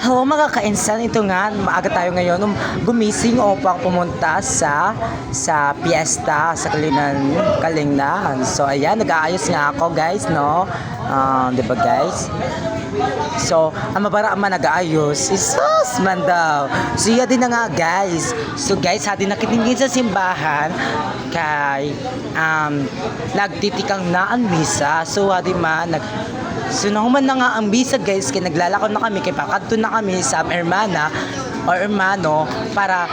Hello mga kainsan, ito nga, maaga tayo ngayon gumising upang pumunta sa piyesta sa Kalingnan. So ayan, nag-aayos nga ako guys, no? 'Di ba guys? So, ang mabara man nag-aayos, isus man daw. So yan din na nga guys. So guys, hati nakitingin sa simbahan kay nagtitikang na ang misa. So hati man So nahuman na nga ang bisa guys, kaya naglalakaw na kami, kaya pakadto na kami sa hermana o hermano para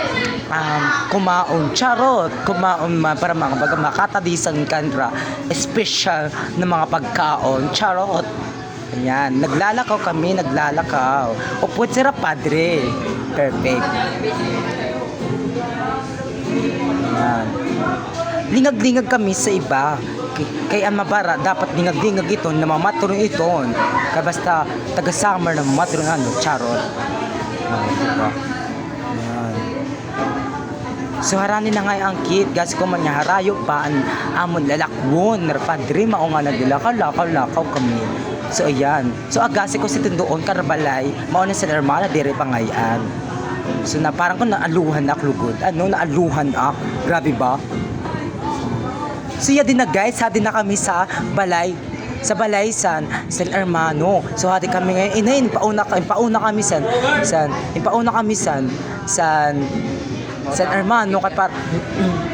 kumaon, charot, kumaon man para mga makatadisan kanra, special na mga pagkaon, charot. Ayan, naglalakaw kami, naglalakaw. Upod sira padre. Perfect. Ayan. Lingag-lingag kami sa iba. Kaya ang mabara, dapat lingag-lingag ito, namamatron ito. Kaya basta taga-summer na mamatron charot. Diba? Ayan. So harani na nga ang kit, gas ko man niya harayo pa ang amon lalakwon, padre mao nga naglalakaw kami. So ayan. So agasi ko si tindoon karabalay, mao na sa hermana dire pangayan. So na parang ko naaluhan na klugod. Naaluhan ak. Grabe ba? So yan din na guys, hadi na kami sa Balaysan, San Hermano. So hadi kami ngayon, pauna kami San Hermano kay par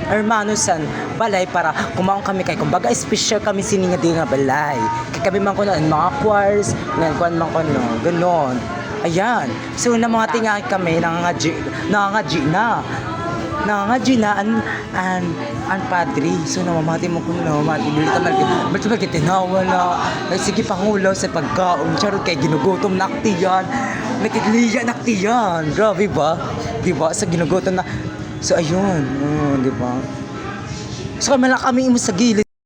Hermano San Balay para kumaon kami kay kumbaga special kami sininga din nga balay. Kay kami man ko na mga choirs, kuan man ko no, ganon. Ayan. So na mga tinga kami nangangaji na ang padre. So namamati mo kung namamati mo ito magkitinawa na sige pangulo sa pagkaon charot kay ginugutom naktiyan nakitliya naktiyan, grabe ba, diba, sa ginugutom na. So ayun, diba, so kami lang kami imo sa gilid